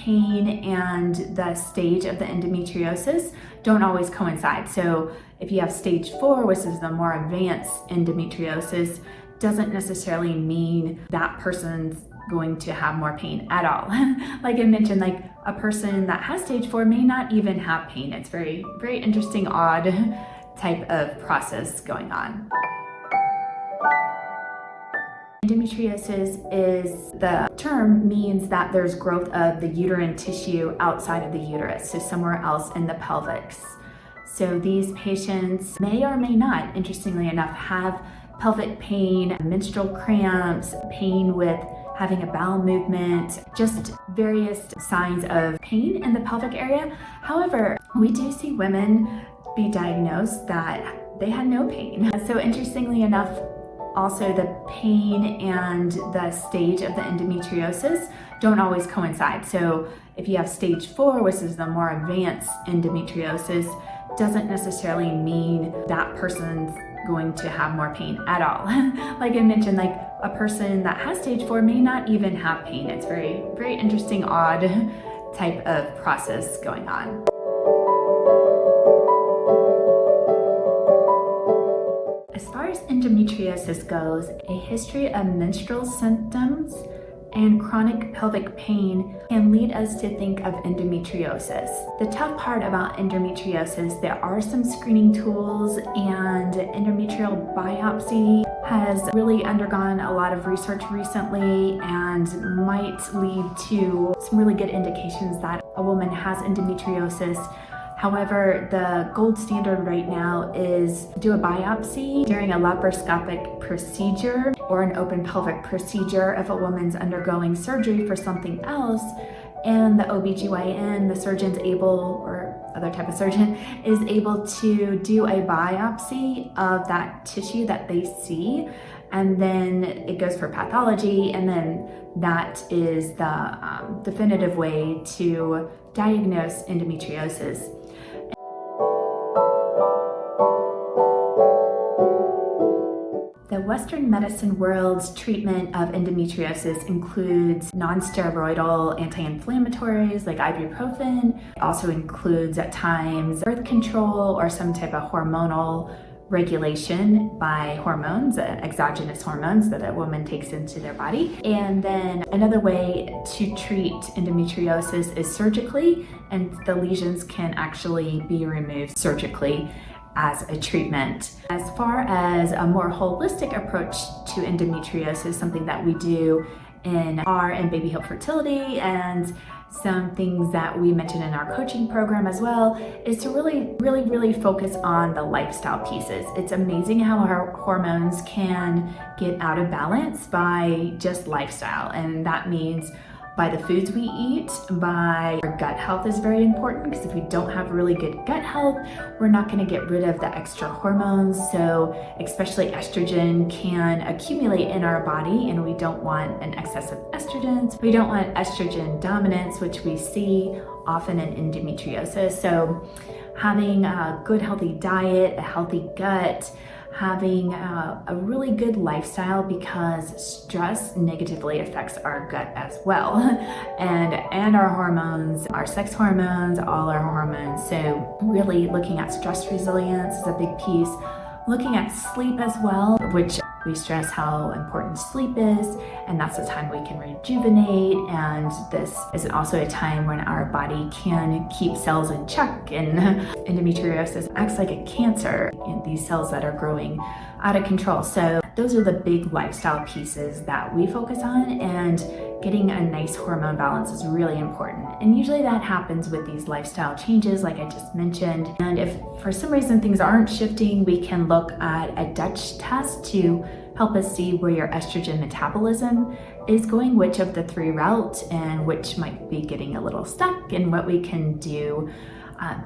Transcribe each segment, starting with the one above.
pain and the stage of the endometriosis don't always coincide. So if you have stage 4, which is the more advanced endometriosis, doesn't necessarily mean that person's going to have more pain at all. Like I mentioned, like a person that has stage 4 may not even have pain. It's very, very interesting, odd type of process going on. Endometriosis is the term means that there's growth of the uterine tissue outside of the uterus, so somewhere else in the pelvis. So these patients may or may not, interestingly enough, have pelvic pain, menstrual cramps, pain with having a bowel movement, just various signs of pain in the pelvic area. However, we do see women be diagnosed that they had no pain. So interestingly enough, also the pain and the stage of the endometriosis don't always coincide. So if you have stage 4, which is the more advanced endometriosis, doesn't necessarily mean that person's going to have more pain at all. Like I mentioned, like a person that has stage 4 may not even have pain. It's very, very interesting, odd type of process going on. As far as endometriosis goes, a history of menstrual symptoms and chronic pelvic pain can lead us to think of endometriosis. The tough part about endometriosis, there are some screening tools, and endometrial biopsy has really undergone a lot of research recently and might lead to some really good indications that a woman has endometriosis. However, the gold standard right now is do a biopsy during a laparoscopic procedure or an open pelvic procedure if a woman's undergoing surgery for something else, and the OBGYN, the surgeon's able, or other type of surgeon, is able to do a biopsy of that tissue that they see, and then it goes for pathology, and then that is the definitive way to diagnose endometriosis. The Western medicine world's treatment of endometriosis includes non-steroidal anti-inflammatories like ibuprofen. It also includes at times birth control or some type of hormonal regulation by hormones, exogenous hormones that a woman takes into their body. And then another way to treat endometriosis is surgically, and the lesions can actually be removed surgically as a treatment. As far as a more holistic approach to endometriosis, something that we do in our and Baby Hope Fertility, and some things that we mentioned in our coaching program as well, is to really focus on the lifestyle pieces. It's amazing how our hormones can get out of balance by just lifestyle, and that means by the foods we eat, by our gut health is very important, because if we don't have really good gut health, we're not going to get rid of the extra hormones. So especially estrogen can accumulate in our body, and we don't want an excess of estrogens. We don't want estrogen dominance, which we see often in endometriosis. So having a good healthy diet, a healthy gut, having a really good lifestyle, because stress negatively affects our gut as well, and our hormones, our sex hormones, all our hormones. So really looking at stress resilience is a big piece. Looking at sleep as well, which we stress how important sleep is, and that's a time we can rejuvenate, and this is also a time when our body can keep cells in check, and endometriosis acts like a cancer in these cells that are growing out of control. So those are the big lifestyle pieces that we focus on, and getting a nice hormone balance is really important. And usually that happens with these lifestyle changes like I just mentioned. And if for some reason things aren't shifting, we can look at a Dutch test to help us see where your estrogen metabolism is going, which of the 3 routes, and which might be getting a little stuck, and what we can do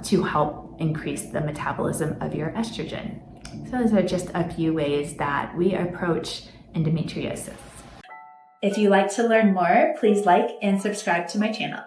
to help increase the metabolism of your estrogen. So those are just a few ways that we approach endometriosis. If you'd like to learn more, please like and subscribe to my channel.